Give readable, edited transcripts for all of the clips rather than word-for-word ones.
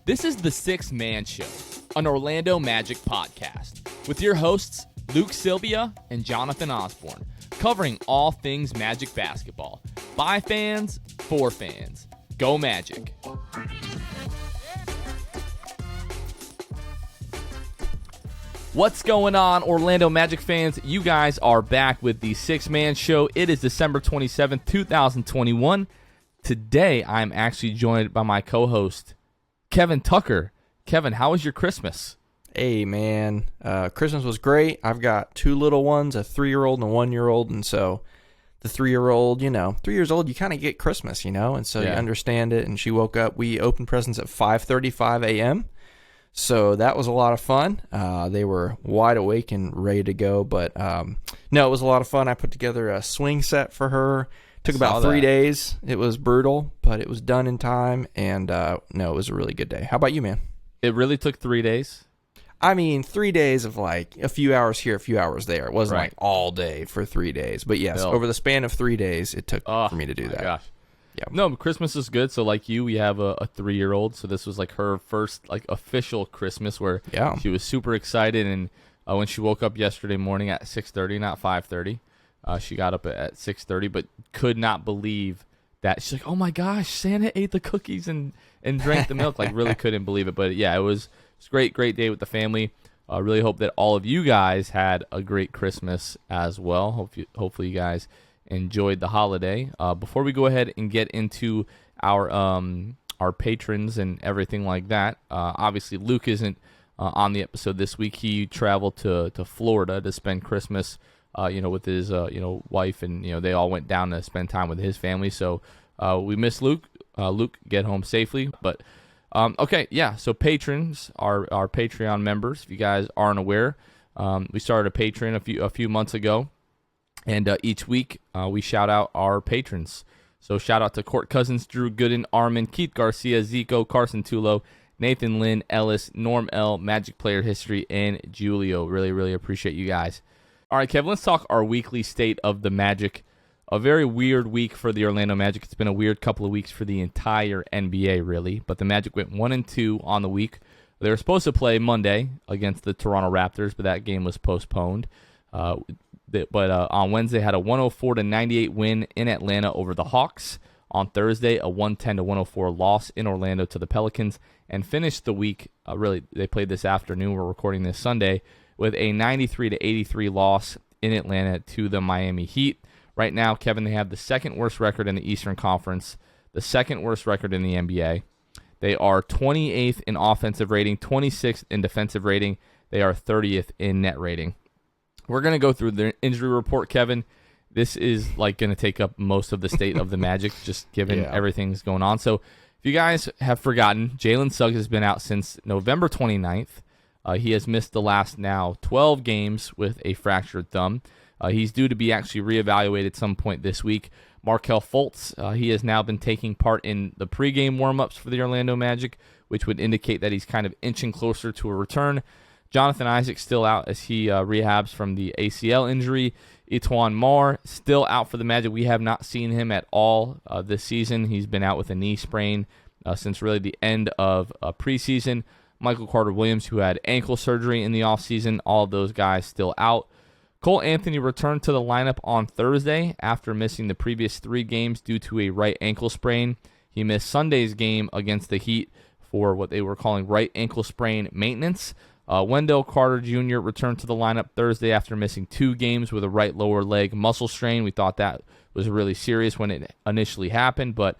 This is the Six Man Show, an Orlando Magic podcast, with your hosts Luke Sylvia and Jonathan Osborne, covering all things Magic basketball. By fans, for fans. Go Magic. What's going on, Orlando Magic fans? You guys are back with the Six Man Show. It is December 27th, 2021. Today, I'm actually joined by my co-host, Kevin Tucker. Kevin, how was your Christmas? Hey, man. Christmas was great. I've got two little ones, a 3-year-old and a 1-year-old, and so the 3-year-old, 3 years old, you kind of get Christmas, and so you understand it, and she woke up. We opened presents at 5:35 a.m., so that was a lot of fun. They were wide awake and ready to go, but no, it was a lot of fun. I put together a swing set for her. Took about 3 days. It was brutal, but it was done in time, and no, it was a really good day. How about you, man? It really took 3 days? I mean, 3 days of like a few hours here, a few hours there. It wasn't like all day for 3 days. But yes, over the span of 3 days, it took for me to do that. Gosh. Yeah. No, Christmas is good. So like you, we have a 3-year-old. So this was like her first like official Christmas where she was super excited. And when she woke up yesterday morning at 6:30, not 5:30, she got up at 6:30, but could not believe that. She's like, oh my gosh, Santa ate the cookies and drank the milk. Like really couldn't believe it. But yeah, it was a great day with the family. Really hope that all of you guys had a great Christmas as well. Hopefully you guys enjoyed the holiday. Before we go ahead and get into our patrons and everything like that, obviously Luke isn't on the episode this week. He traveled to Florida to spend Christmas with his wife, and they all went down to spend time with his family. So we miss Luke. Luke, get home safely. But so patrons are our Patreon members. If you guys aren't aware, we started a Patreon a few months ago, and each week we shout out our patrons. So shout out to Court Cousins, Drew Gooden, Armin, Keith Garcia, Zico, Carson Tulo, Nathan Lynn, Ellis, Norm L, Magic Player History, and Julio. Really appreciate you guys. All right, Kevin, let's talk our weekly state of the Magic. A very weird week for the Orlando Magic. It's been a weird couple of weeks for the entire NBA, really. But the Magic went 1-2 on the week. They were supposed to play Monday against the Toronto Raptors, but that game was postponed. But on Wednesday, had a 104-98 win in Atlanta over the Hawks. On Thursday, a 110-104 loss in Orlando to the Pelicans. And finished the week, they played this afternoon. We're recording this Sunday, with a 93-83 loss in Atlanta to the Miami Heat. Right now, Kevin, they have the second worst record in the Eastern Conference, the second worst record in the NBA. They are 28th in offensive rating, 26th in defensive rating. They are 30th in net rating. We're going to go through the injury report, Kevin. This is like going to take up most of the state of the Magic, just given everything's going on. So if you guys have forgotten, Jalen Suggs has been out since November 29th. He has missed the last now 12 games with a fractured thumb. He's due to be actually reevaluated at some point this week. Markelle Fultz, he has now been taking part in the pregame warmups for the Orlando Magic, which would indicate that he's kind of inching closer to a return. Jonathan Isaac still out as he rehabs from the ACL injury. Etuan Moore still out for the Magic. We have not seen him at all this season. He's been out with a knee sprain since really the end of preseason. Michael Carter-Williams, who had ankle surgery in the offseason, all of those guys still out. Cole Anthony returned to the lineup on Thursday after missing the previous 3 games due to a right ankle sprain. He missed Sunday's game against the Heat for what they were calling right ankle sprain maintenance. Wendell Carter Jr. returned to the lineup Thursday after missing 2 games with a right lower leg muscle strain. We thought that was really serious when it initially happened, but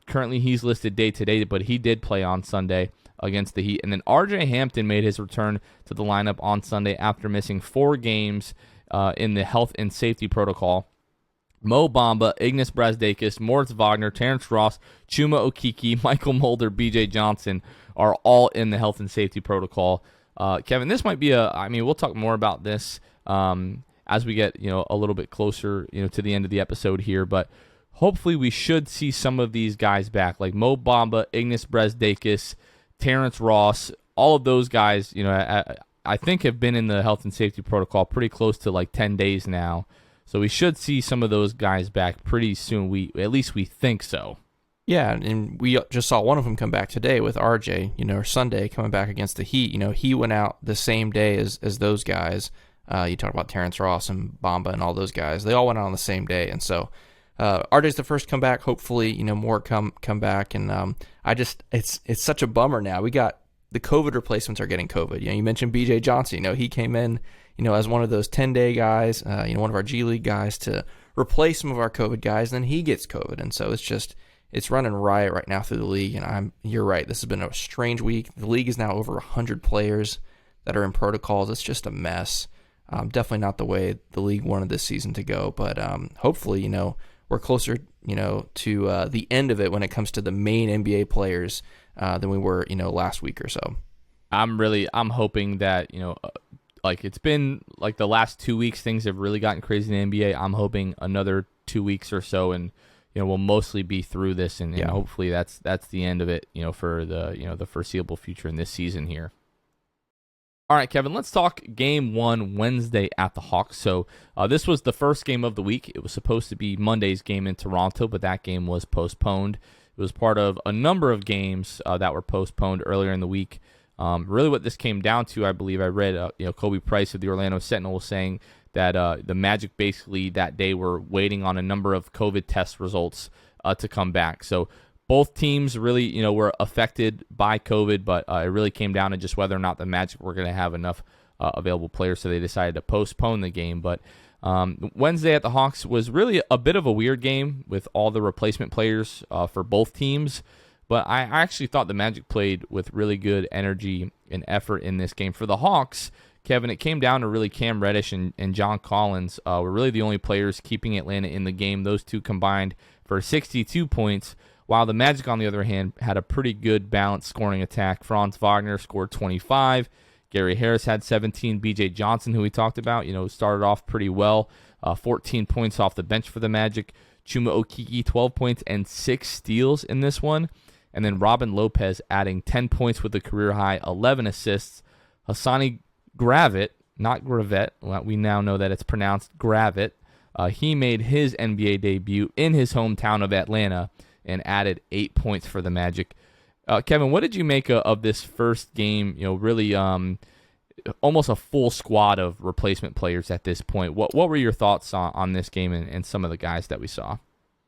currently he's listed day-to-day, but he did play on Sunday against the Heat. And then R.J. Hampton made his return to the lineup on Sunday after missing 4 games in the health and safety protocol. Mo Bamba, Ignas Brazdeikis, Moritz Wagner, Terrence Ross, Chuma Okeke, Michael Mulder, B.J. Johnson are all in the health and safety protocol. Kevin, this might be we'll talk more about this as we get, a little bit closer, to the end of the episode here, but hopefully we should see some of these guys back, like Mo Bamba, Ignas Brazdeikis, Terrence Ross, all of those guys, I think have been in the health and safety protocol pretty close to like 10 days now. So we should see some of those guys back pretty soon. At least we think so. Yeah, and we just saw one of them come back today with RJ, or Sunday coming back against the Heat. He went out the same day as those guys. You talk about Terrence Ross and Bamba and all those guys. They all went out on the same day. And so RJ's the first come back. Hopefully, more come back. And it's such a bummer now. We got the COVID replacements are getting COVID. You mentioned BJ Johnson. He came in, as one of those 10-day guys, one of our G League guys to replace some of our COVID guys. And then he gets COVID. And so it's running riot right now through the league, and you're right. This has been a strange week. The league is now over 100 players that are in protocols. It's just a mess. Definitely not the way the league wanted this season to go, but hopefully, we're closer, to the end of it when it comes to the main NBA players than we were, last week or so. I'm hoping that, like it's been like the last 2 weeks, things have really gotten crazy in the NBA. I'm hoping another 2 weeks or so, and we'll mostly be through this, and hopefully that's the end of it, for the the foreseeable future in this season here. All right, Kevin, let's talk Game 1 Wednesday at the Hawks. So this was the first game of the week. It was supposed to be Monday's game in Toronto, but that game was postponed. It was part of a number of games that were postponed earlier in the week. Really, what this came down to, I believe, I read Kobe Price of the Orlando Sentinel was saying that the Magic basically that day were waiting on a number of COVID test results to come back. So both teams really, were affected by COVID, but it really came down to just whether or not the Magic were going to have enough available players, so they decided to postpone the game. But Wednesday at the Hawks was really a bit of a weird game with all the replacement players for both teams. But I actually thought the Magic played with really good energy and effort in this game. For the Hawks, Kevin, it came down to really Cam Reddish and John Collins were really the only players keeping Atlanta in the game. Those two combined for 62 points, while the Magic, on the other hand, had a pretty good balanced scoring attack. Franz Wagner scored 25. Gary Harris had 17. B.J. Johnson, who we talked about, started off pretty well. 14 points off the bench for the Magic. Chuma Okeke, 12 points and 6 steals in this one. And then Robin Lopez adding 10 points with a career-high 11 assists. Hassani Gravett, not Gravett. We now know that it's pronounced Gravett. He made his NBA debut in his hometown of Atlanta and added 8 points for the Magic. Kevin, what did you make of this first game? Really almost a full squad of replacement players at this point. What were your thoughts on this game and some of the guys that we saw?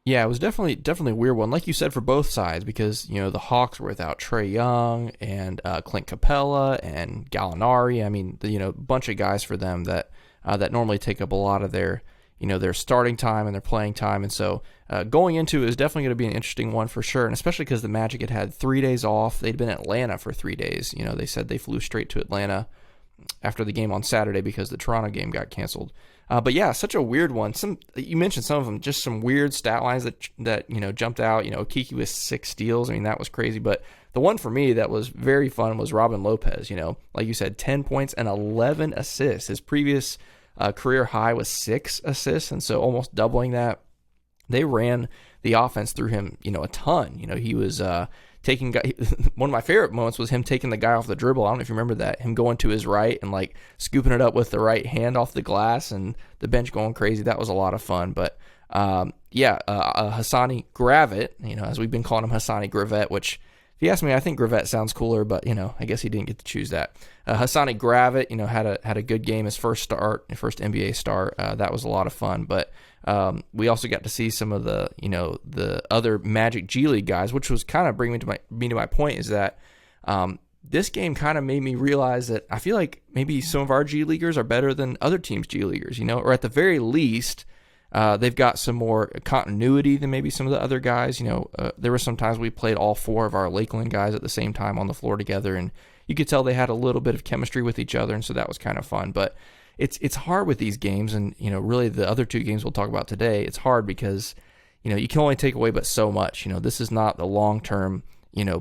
Yeah, it was definitely a weird one, like you said, for both sides, because the Hawks were without Trae Young and Clint Capella and Gallinari. I mean, a bunch of guys for them that normally take up a lot of their their starting time and their playing time, and so going into it is definitely going to be an interesting one for sure, and especially because the Magic had 3 days off. They'd been in Atlanta for 3 days. They said they flew straight to Atlanta after the game on Saturday because the Toronto game got canceled. But yeah, such a weird one. You mentioned some of them, just some weird stat lines that jumped out. Okeke with 6 steals. I mean, that was crazy. But the one for me that was very fun was Robin Lopez. Like you said, 10 points and 11 assists. His previous career high was 6 assists, and so almost doubling that. They ran the offense through him, a ton. He was taking one of my favorite moments was him taking the guy off the dribble. I don't know if you remember that, him going to his right and like scooping it up with the right hand off the glass, and the bench going crazy. That was a lot of fun. But Hassani Gravett, as we've been calling him, Hassani Gravett, which if you ask me, I think Gravett sounds cooler, but I guess he didn't get to choose that. Hassani Gravett, had a good game, his first NBA start. That was a lot of fun. But we also got to see some of the the other Magic G League guys, which was kind of bringing me to my point is that this game kind of made me realize that I feel like maybe some of our G Leaguers are better than other teams' G Leaguers, or at the very least, they've got some more continuity than maybe some of the other guys. There were some times we played all 4 of our Lakeland guys at the same time on the floor together, and you could tell they had a little bit of chemistry with each other, and so that was kind of fun. But it's hard with these games, and really the other 2 games we'll talk about today. It's hard because you can only take away but so much. This is not the long term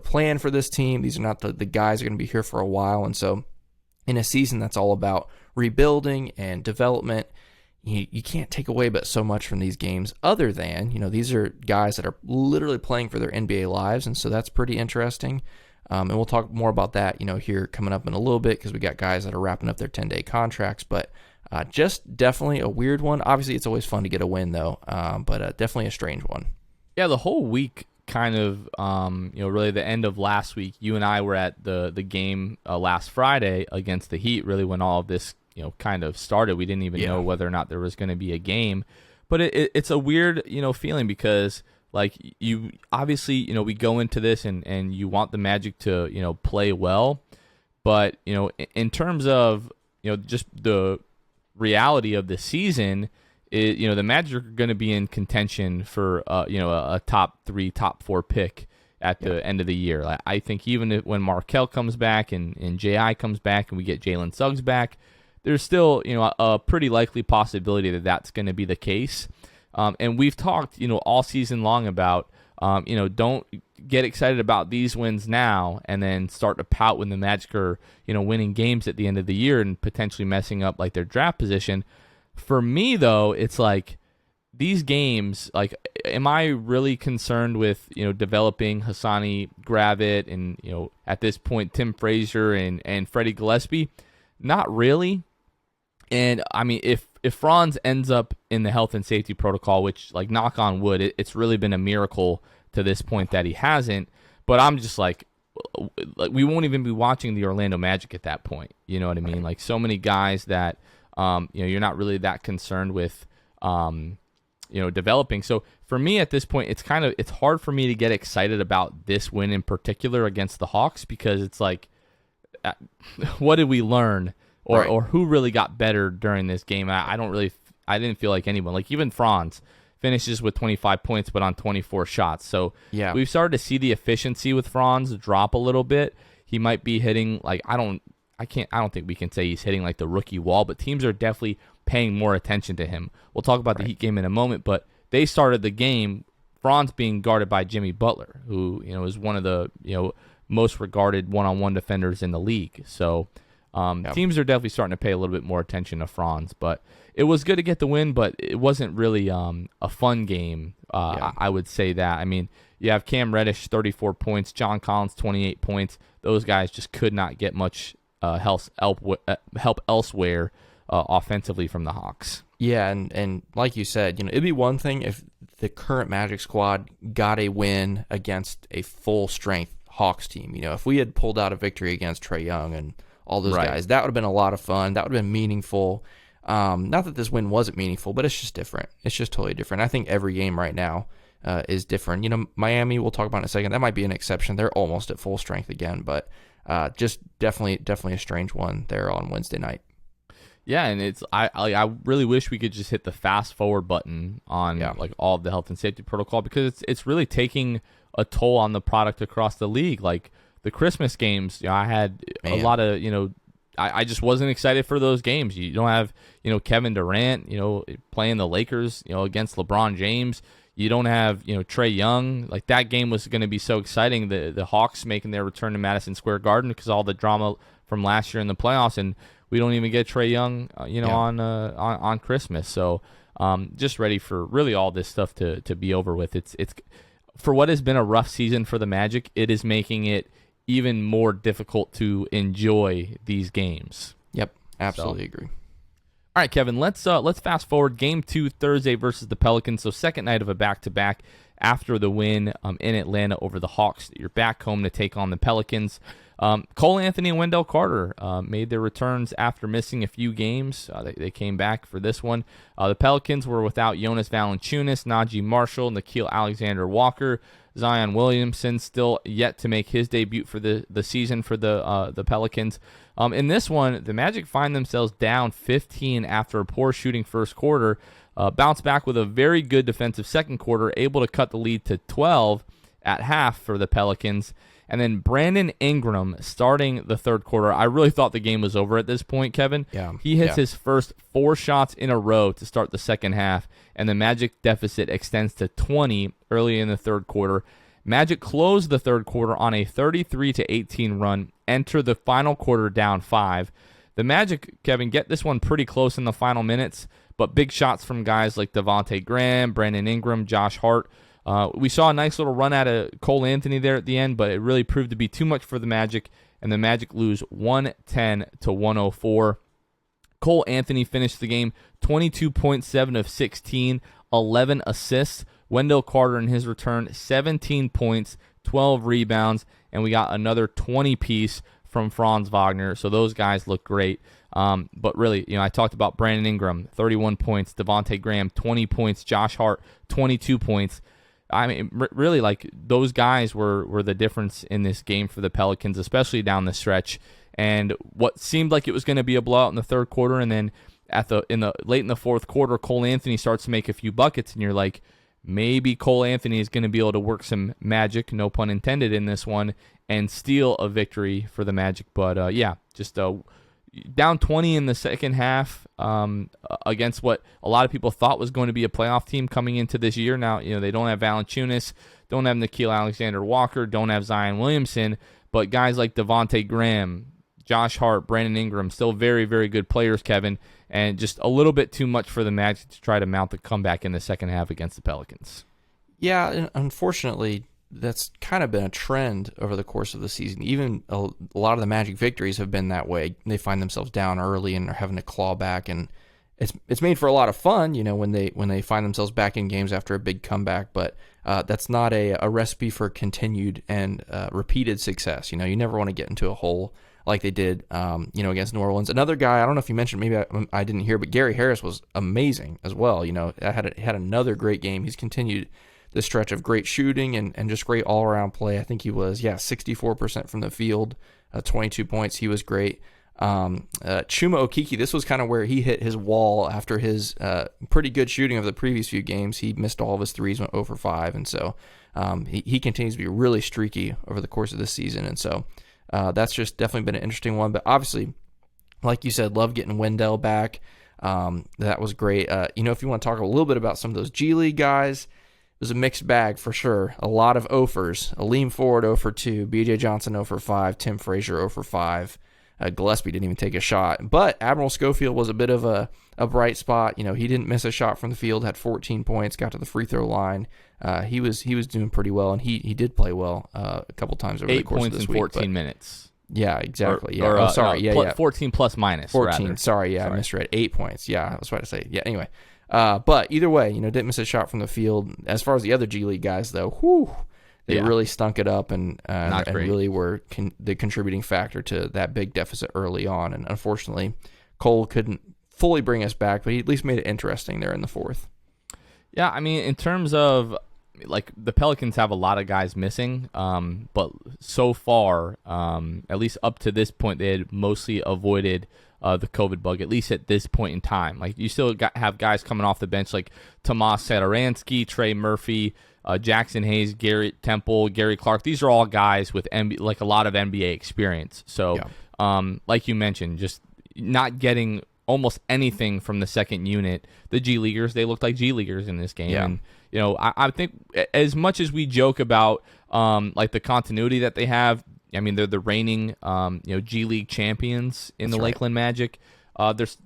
plan for this team. These are not the guys are going to be here for a while, and so in a season that's all about rebuilding and development, you can't take away but so much from these games other than, these are guys that are literally playing for their NBA lives, and so that's pretty interesting. And we'll talk more about that, here coming up in a little bit because we got guys that are wrapping up their 10-day contracts, but just definitely a weird one. Obviously, it's always fun to get a win, though, but definitely a strange one. Yeah, the whole week kind of, really the end of last week, you and I were at the game last Friday against the Heat, really when all of this, kind of started. We didn't even know whether or not there was going to be a game. But it's a weird, feeling because, like, you obviously, we go into this and you want the Magic to, play well. But, in terms of, just the reality of the season, the Magic are going to be in contention for, a top 3, top 4 pick at the end of the year. I think even when Markelle comes back and J.I. comes back and we get Jalen Suggs back, there's still, a pretty likely possibility that that's going to be the case. And we've talked, all season long about, don't get excited about these wins now and then start to pout when the Magic are, winning games at the end of the year and potentially messing up like their draft position. For me, though, it's like these games, like, am I really concerned with, developing Hassani Gravett and, at this point, Tim Frazier and Freddie Gillespie? Not really. And, I mean, if Franz ends up in the health and safety protocol, which, like, knock on wood, it's really been a miracle to this point that he hasn't. But I'm just like we won't even be watching the Orlando Magic at that point. You know what I mean? Like, so many guys that, you're not really that concerned with, developing. So for me at this point, it's hard for me to get excited about this win in particular against the Hawks because it's like, what did we learn? Or who really got better during this game? I didn't feel like anyone. Like, even Franz finishes with 25 points, but on 24 shots. So we've started to see the efficiency with Franz drop a little bit. He might be hitting, like, I don't think we can say he's hitting like the rookie wall, but teams are definitely paying more attention to him. We'll talk about the Heat game in a moment, but they started the game, Franz being guarded by Jimmy Butler, who, is one of the, most regarded one-on-one defenders in the league. So teams are definitely starting to pay a little bit more attention to Franz, but it was good to get the win, but it wasn't really a fun game. I would say that. I mean, you have Cam Reddish, 34 points, John Collins, 28 points. Those guys just could not get much help elsewhere offensively from the Hawks. Yeah, and like you said, it'd be one thing if the current Magic squad got a win against a full-strength Hawks team. If we had pulled out a victory against Trae Young and all those guys, that would have been a lot of fun. That would have been meaningful. Not that this win wasn't meaningful, but it's just different. It's just totally different. I think every game right now is different. Miami, we'll talk about in a second. That might be an exception. They're almost at full strength again, but just definitely a strange one there on Wednesday night. Yeah, and it's I really wish we could just hit the fast forward button on like all of the health and safety protocol because it's really taking a toll on the product across the league. Like the Christmas games, I had a lot of I just wasn't excited for those games. You don't have Kevin Durant playing the Lakers against LeBron James. You don't have Trae Young. Like that game was going to be so exciting. The Hawks making their return to Madison Square Garden because all the drama from last year in the playoffs, and we don't even get Trae Young on Christmas. So just ready for really all this stuff to be over with. It's for what has been a rough season for the Magic. It is making it even more difficult to enjoy these games. Yep, absolutely agree. All right, Kevin, let's fast forward. Game 2 Thursday versus the Pelicans. So second night of a back-to-back after the win in Atlanta over the Hawks. You're back home to take on the Pelicans. Cole Anthony and Wendell Carter made their returns after missing a few games. They came back for this one. The Pelicans were without Jonas Valanciunas, Najee Marshall, Nickeil Alexander-Walker. Zion Williamson still yet to make his debut for the season for the Pelicans. In this one, the Magic find themselves down 15 after a poor shooting first quarter, bounce back with a very good defensive second quarter, able to cut the lead to 12 at half for the Pelicans. And then Brandon Ingram starting the third quarter. I really thought the game was over at this point, Kevin. Yeah. He hits his first 4 shots in a row to start the second half, and the Magic deficit extends to 20 early in the third quarter. Magic closed the third quarter on a 33-18 run, enter the final quarter down 5. The Magic, Kevin, get this one pretty close in the final minutes, but big shots from guys like Devontae Graham, Brandon Ingram, Josh Hart. We saw a nice little run out of Cole Anthony there at the end, but it really proved to be too much for the Magic, and the Magic lose 110-104. Cole Anthony finished the game 22.7 of 16, 11 assists, Wendell Carter in his return, 17 points, 12 rebounds, and we got another 20-piece from Franz Wagner. So those guys look great. But really, I talked about Brandon Ingram, 31 points, Devontae Graham, 20 points, Josh Hart, 22 points. I mean, really, like, those guys were the difference in this game for the Pelicans, especially down the stretch. And what seemed like it was going to be a blowout in the third quarter, and then late in the fourth quarter, Cole Anthony starts to make a few buckets, and you're like, maybe Cole Anthony is going to be able to work some magic, no pun intended, in this one, and steal a victory for the Magic. But just down 20 in the second half against what a lot of people thought was going to be a playoff team coming into this year. Now, they don't have Valanciunas, don't have Nickeil Alexander-Walker, don't have Zion Williamson, but guys like Devontae Graham, Josh Hart, Brandon Ingram, still very, very good players, Kevin, and just a little bit too much for the Magic to try to mount the comeback in the second half against the Pelicans. Yeah, and unfortunately, that's kind of been a trend over the course of the season. Even a lot of the Magic victories have been that way. They find themselves down early and are having to claw back, and it's made for a lot of fun, when they find themselves back in games after a big comeback. But that's not a recipe for continued and repeated success. You never want to get into a hole like they did, against New Orleans. Another guy, I don't know if you mentioned, maybe I didn't hear, but Gary Harris was amazing as well. Had another great game. He's continued the stretch of great shooting and just great all-around play. I think he was, 64% from the field, 22 points. He was great. Chuma Okeke, this was kind of where he hit his wall after his pretty good shooting of the previous few games. He missed all of his threes, went 0 for 5, and so he continues to be really streaky over the course of this season. And so that's just definitely been an interesting one. But obviously, like you said, love getting Wendell back. That was great. If you want to talk a little bit about some of those G League guys, it was a mixed bag for sure. A lot of offers. Aleem Ford 0 for 2, B.J. Johnson 0 for 5, Tim Frazier 0 for 5. Gillespie didn't even take a shot. But Admiral Schofield was a bit of a bright spot. He didn't miss a shot from the field, had 14 points, got to the free throw line. He was doing pretty well, and he did play well a couple times over the course of this week. 8 points in 14 minutes. Yeah, exactly. Or 14 plus minus. 14. Rather. Sorry, I misread. 8 points. Yeah, I was about to say. Yeah, anyway. But either way, didn't miss a shot from the field. As far as the other G League guys, though, they really stunk it up and really were the contributing factor to that big deficit early on. And unfortunately, Cole couldn't fully bring us back, but he at least made it interesting there in the fourth. Yeah, I mean, in terms of, like, the Pelicans have a lot of guys missing, but so far, at least up to this point, they had mostly avoided the COVID bug, at least at this point in time. Like, you still have guys coming off the bench like Tomas Satoransky, Trey Murphy, Jackson Hayes, Garrett Temple, Gary Clark. These are all guys with a lot of NBA experience. So, like you mentioned, just not getting almost anything from the second unit. The G Leaguers, they looked like G Leaguers in this game. Yeah. And, I think as much as we joke about like the continuity that they have, I mean, they're the reigning G League champions in the Lakeland Magic.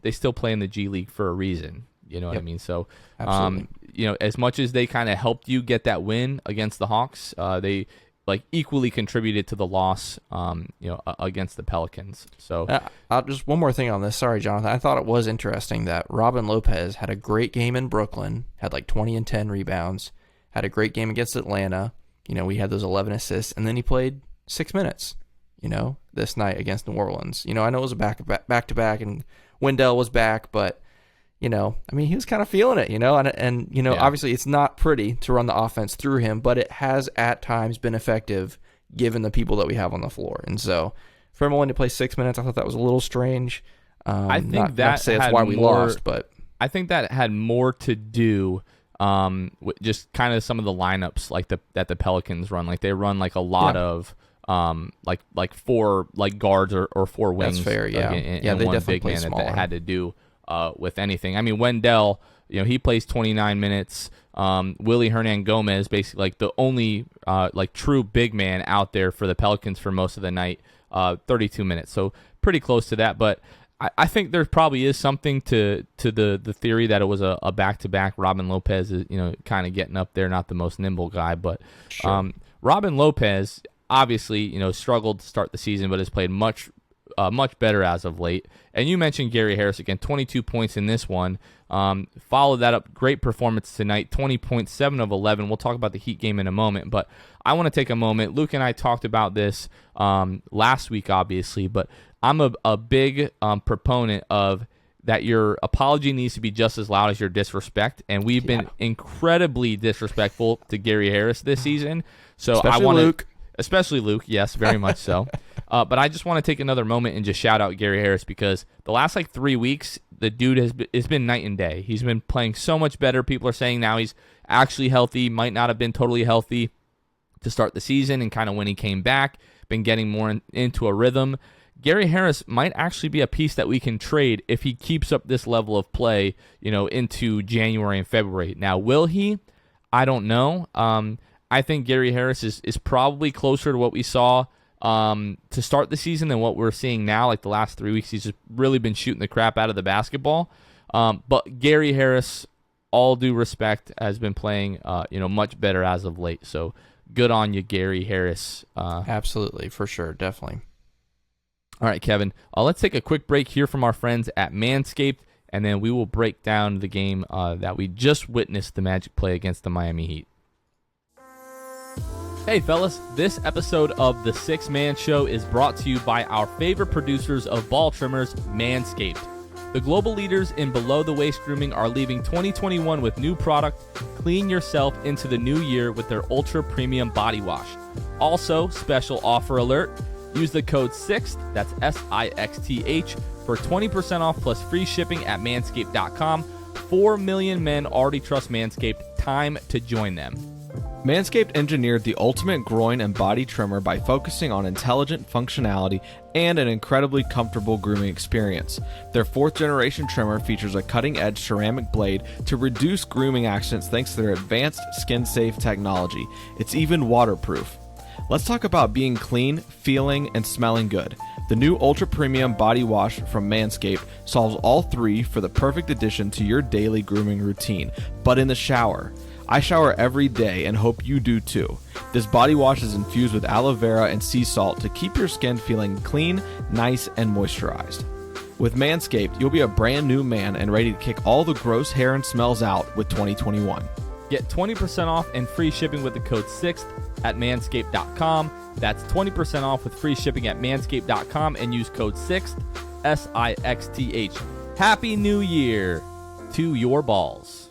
They still play in the G League for a reason. You know what I mean? So, as much as they kind of helped you get that win against the Hawks, they equally contributed to the loss, against the Pelicans. So, just one more thing on this. Sorry, Jonathan. I thought it was interesting that Robin Lopez had a great game in Brooklyn, had 20 and 10 rebounds, had a great game against Atlanta. We had those 11 assists, and then he played 6 minutes, this night against New Orleans. I know it was a back-to-back, and Wendell was back, but, he was kind of feeling it, and obviously it's not pretty to run the offense through him, but it has at times been effective given the people that we have on the floor. And so for him only to play 6 minutes, I thought that was a little strange. I think not to say that's why we lost, but I think that had more to do with just kind of some of the lineups that the Pelicans run. Like, they run a lot of like four guards or four wings. That's fair, yeah. And they one definitely big play man smaller. that had to do with anything. I mean, Wendell, he plays 29 minutes. Willie Hernan Gomez, basically the only true big man out there for the Pelicans for most of the night, 32 minutes. So pretty close to that, but I think there probably is something to the theory that it was a back-to-back. Robin Lopez is, kind of getting up there, not the most nimble guy, but sure. Robin Lopez obviously, struggled to start the season, but has played much much better as of late. And you mentioned Gary Harris again, 22 points in this one. Followed that up, great performance tonight, 20 points, 7 of 11. We'll talk about the Heat game in a moment, but I want to take a moment. Luke and I talked about this last week, obviously, but I'm a big proponent of that your apology needs to be just as loud as your disrespect, and we've been incredibly disrespectful to Gary Harris this season. So especially I want Luke. Especially Luke, yes, very much so. But I just want to take another moment and just shout out Gary Harris because the last 3 weeks, the dude has been night and day. He's been playing so much better. People are saying now he's actually healthy, might not have been totally healthy to start the season, and kind of when he came back, been getting more into a rhythm. Gary Harris might actually be a piece that we can trade if he keeps up this level of play, into January and February. Now, will he? I don't know. I think Gary Harris is probably closer to what we saw to start the season than what we're seeing now. The last 3 weeks, he's just really been shooting the crap out of the basketball. But Gary Harris, all due respect, has been playing much better as of late. So good on you, Gary Harris. Absolutely, for sure, definitely. All right, Kevin, let's take a quick break here from our friends at Manscaped, and then we will break down the game that we just witnessed the Magic play against the Miami Heat. Hey, fellas, this episode of The Six Man Show is brought to you by our favorite producers of ball trimmers, Manscaped. The global leaders in below-the-waist grooming are leaving 2021 with new product. Clean yourself into the new year with their ultra-premium body wash. Also, special offer alert. Use the code SIXTH, that's SIXTH, for 20% off plus free shipping at manscaped.com. 4 million men already trust Manscaped. Time to join them. Manscaped engineered the ultimate groin and body trimmer by focusing on intelligent functionality and an incredibly comfortable grooming experience. Their 4th generation trimmer features a cutting-edge ceramic blade to reduce grooming accidents thanks to their advanced skin-safe technology. It's even waterproof. Let's talk about being clean, feeling, and smelling good. The new Ultra Premium Body Wash from Manscaped solves all 3 for the perfect addition to your daily grooming routine, but in the shower. I shower every day and hope you do too. This body wash is infused with aloe vera and sea salt to keep your skin feeling clean, nice, and moisturized. With Manscaped, you'll be a brand new man and ready to kick all the gross hair and smells out with 2021. Get 20% off and free shipping with the code SIXTH at manscaped.com. That's 20% off with free shipping at manscaped.com and use code SIXTH, SIXTH. Happy New Year to your balls.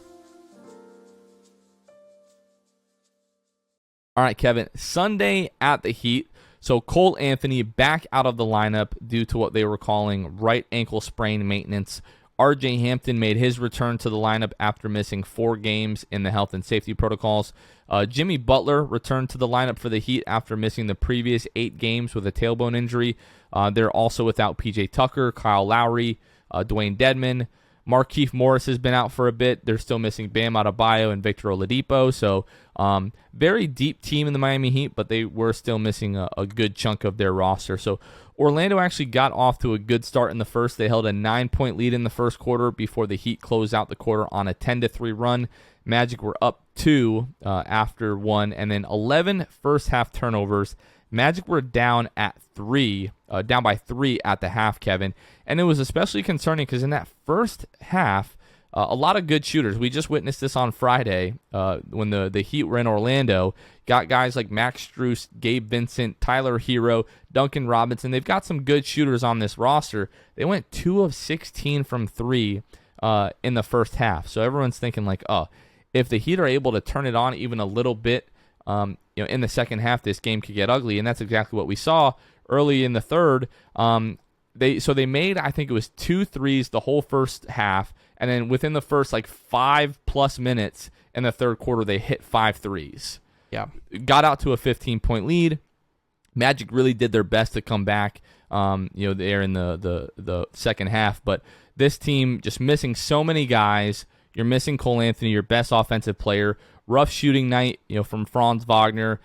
All right, Kevin, Sunday at the Heat. So Cole Anthony back out of the lineup due to what they were calling right ankle sprain maintenance. RJ Hampton made his return to the lineup after missing 4 games in the health and safety protocols. Jimmy Butler returned to the lineup for the Heat after missing the previous 8 games with a tailbone injury. They're also without PJ Tucker, Kyle Lowry, Dwayne Dedmon. Markieff Morris has been out for a bit. They're still missing Bam Adebayo and Victor Oladipo. So very deep team in the Miami Heat, but they were still missing a good chunk of their roster. So Orlando actually got off to a good start in the first. They held a 9-point lead in the first quarter before the Heat closed out the quarter on a 10-3 run. Magic were up 2 after 1, and then 11 first-half turnovers. Magic were down by 3 at the half, Kevin. And it was especially concerning because in that first half, a lot of good shooters. We just witnessed this on Friday when the Heat were in Orlando. Got guys like Max Strus, Gabe Vincent, Tyler Hero, Duncan Robinson. They've got some good shooters on this roster. They went 2 of 16 from 3 in the first half. So everyone's thinking if the Heat are able to turn it on even a little bit, in the second half, this game could get ugly, and that's exactly what we saw early in the third. They made, I think it was 2 threes the whole first half, and then within the first 5+ minutes in the third quarter, they hit 5 threes. Yeah, got out to a 15-point lead. Magic really did their best to come back. There in the second half, but this team just missing so many guys. You're missing Cole Anthony, your best offensive player. Rough shooting night, from Franz Wagner.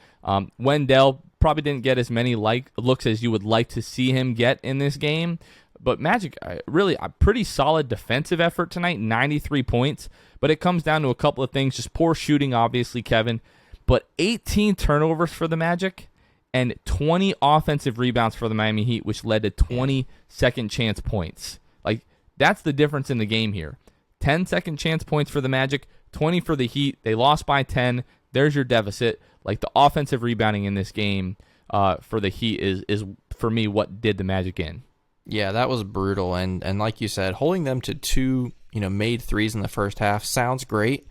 Wendell probably didn't get as many looks as you would like to see him get in this game. But Magic, really a pretty solid defensive effort tonight, 93 points. But it comes down to a couple of things, just poor shooting, obviously, Kevin. But 18 turnovers for the Magic. and 20 offensive rebounds for the Miami Heat, which led to 20 second chance points. Like, that's the difference in the game here. 10 second chance points for the Magic, 20 for the Heat. They lost by 10. There's your deficit. Like, the offensive rebounding in this game for the Heat is for me what did the Magic in. Yeah, that was brutal. And like you said, holding them to 2, made threes in the first half sounds great,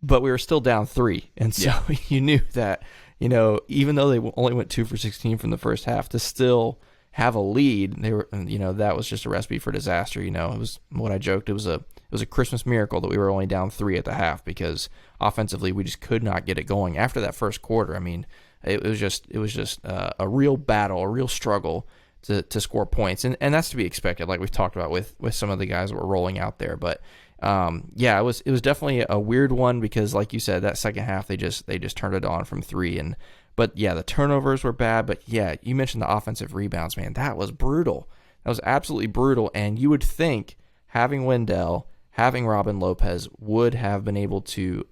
but we were still down 3. And so you knew that, even though they only went 2 for 16 from the first half, to still have a lead, they were, that was just a recipe for disaster. It was what I joked. It was a Christmas miracle that we were only down 3 at the half, because offensively we just could not get it going after that first quarter. I mean, it was just a real battle, a real struggle to score points, and that's to be expected, like we've talked about with some of the guys that were rolling out there. But it was definitely a weird one, because like you said, that second half they just turned it on from 3. But the turnovers were bad. But you mentioned the offensive rebounds, man. That was brutal. That was absolutely brutal. And you would think having Wendell, having Robin Lopez would have been able to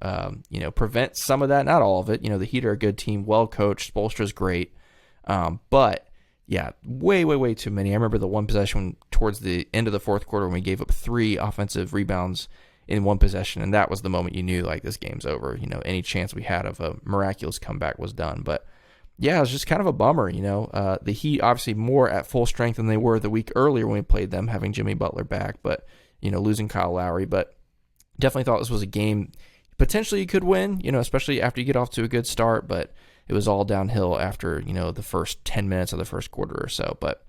prevent some of that. Not all of it. The Heat are a good team, well coached. Spoelstra's great, but way too many. I remember the one possession towards the end of the fourth quarter when we gave up 3 offensive rebounds in one possession, and that was the moment you knew, like, this game's over. Any chance we had of a miraculous comeback was done. But it was just kind of a bummer. The Heat obviously more at full strength than they were the week earlier when we played them, having Jimmy Butler back, but losing Kyle Lowry. But definitely thought this was a game potentially you could win, especially after you get off to a good start. But it was all downhill after, the first 10 minutes of the first quarter or so. But,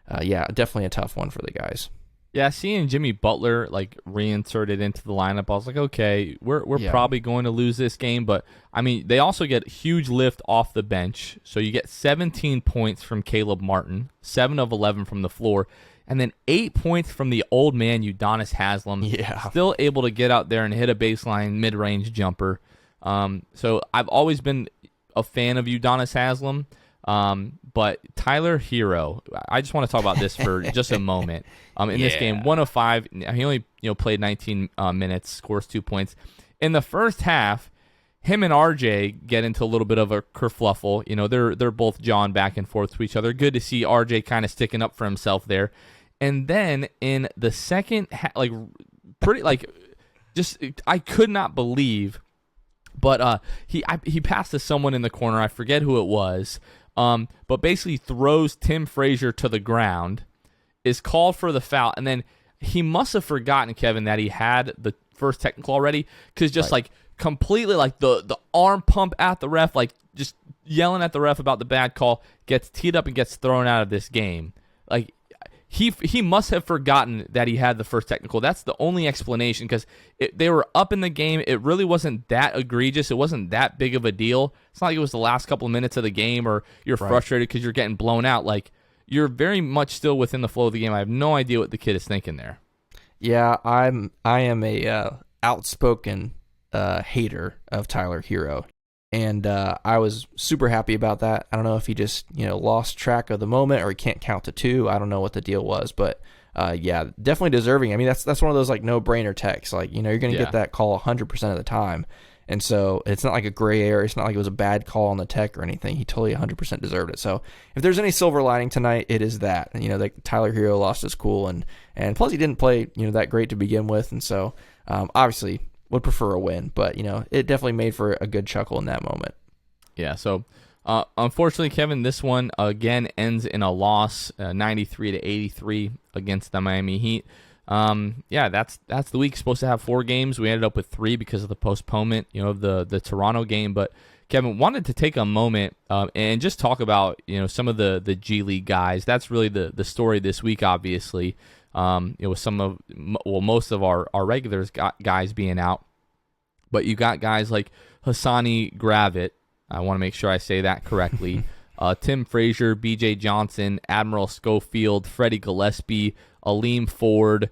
definitely a tough one for the guys. Yeah, seeing Jimmy Butler, like, reinserted into the lineup, I was like, okay, we're probably going to lose this game. But, I mean, they also get huge lift off the bench. So you get 17 points from Caleb Martin, 7 of 11 from the floor, and then 8 points from the old man, Udonis Haslem. Yeah. Still able to get out there and hit a baseline mid-range jumper. So I've always been a fan of Udonis Haslem, but Tyler Hero, I just want to talk about this for just a moment. In this game, 1 of 5, he only played 19 minutes, scores 2 points. In the first half, him and RJ get into a little bit of a kerfluffle. They're both jawing back and forth to each other. Good to see RJ kind of sticking up for himself there. And then in the second half, I could not believe. But he passed to someone in the corner. I forget who it was. But basically throws Tim Frazier to the ground, is called for the foul, and then he must have forgotten, Kevin, that he had the first technical already, because completely the arm pump at the ref, like just yelling at the ref about the bad call, gets teed up and gets thrown out of this game. Like, He must have forgotten that he had the first technical. That's the only explanation, because they were up in the game. It really wasn't that egregious. It wasn't that big of a deal. It's not like it was the last couple of minutes of the game or you're frustrated because you're getting blown out. Like, you're very much still within the flow of the game. I have no idea what the kid is thinking there. Yeah, I am a outspoken hater of Tyler Hero. And I was super happy about that. I don't know if he just, lost track of the moment, or he can't count to 2. I don't know what the deal was, but definitely deserving. I mean, that's one of those like no-brainer texts. Like, you're going to get that call 100% of the time. And so it's not like a gray area. It's not like it was a bad call on the tech or anything. He totally 100% deserved it. So if there's any silver lining tonight, it is that. That Tyler Hero lost his cool, and plus he didn't play, that great to begin with. And so obviously would prefer a win, but it definitely made for a good chuckle in that moment. Yeah, so unfortunately, Kevin, this one again ends in a loss, 93-83 against the Miami Heat. That's the week. Supposed to have 4 games. We ended up with 3 because of the postponement, of the Toronto game. But Kevin, wanted to take a moment and just talk about some of the G League guys. That's really the story this week, obviously. With most of our regulars guys being out, but you got guys like Hassani Gravett. I want to make sure I say that correctly. Tim Frazier, B.J. Johnson, Admiral Schofield, Freddie Gillespie, Aleem Ford.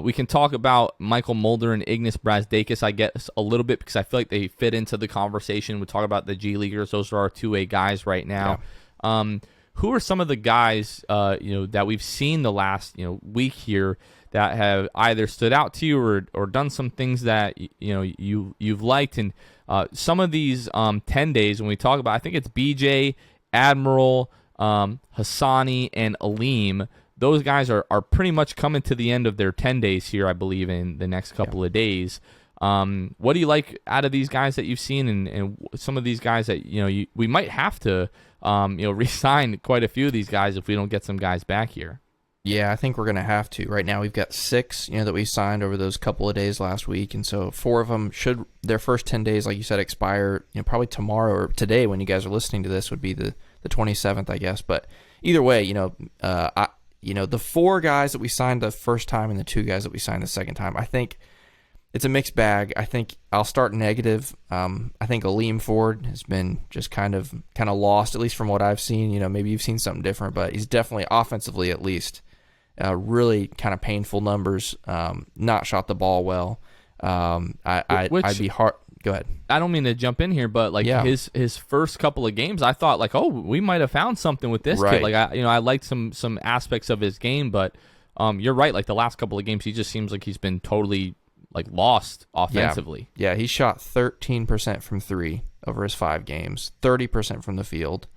We can talk about Michael Mulder and Ignas Brazdeikis, I guess, a little bit, because I feel like they fit into the conversation. We talk about the G Leaguers. Those are our two-way guys right now. Yeah. Who are some of the guys that we've seen the last week here that have either stood out to you or done some things that you've liked? And some of these 10 days when we talk about, I think it's BJ Admiral, Hassani, and Aleem, those guys are pretty much coming to the end of their 10 days here, I believe, in the next couple of days. What do you like out of these guys that you've seen, and some of these guys that we might have to re-sign quite a few of these guys if we don't get some guys back here? Yeah, I think we're going to have to. Right now we've got 6, that we signed over those couple of days last week, and so 4 of them should, their first 10 days, like you said, expire, probably tomorrow or today when you guys are listening to this would be the 27th, I guess. But either way, the 4 guys that we signed the first time and the 2 guys that we signed the second time, I think it's a mixed bag. I think I'll start negative. I think Aleem Ford has been just kind of lost, at least from what I've seen. Maybe you've seen something different, but he's definitely, offensively at least, really kind of painful numbers. Not shot the ball well. I'd be hard. Go ahead. I don't mean to jump in here, but his first couple of games, I thought we might have found something with this kid. I liked some aspects of his game, but you're right. Like the last couple of games, he just seems like he's been totally lost offensively. Yeah, he shot 13% from 3 over his 5 games, 30% from the field.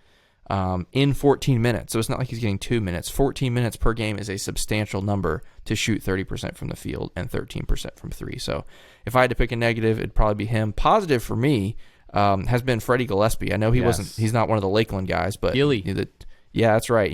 In 14 minutes. So it's not like he's getting 2 minutes. 14 minutes per game is a substantial number to shoot 30% from the field and 13% from 3. So if I had to pick a negative, it'd probably be him. Positive for me has been Freddie Gillespie. I know he's not one of the Lakeland guys, but yeah, that's right.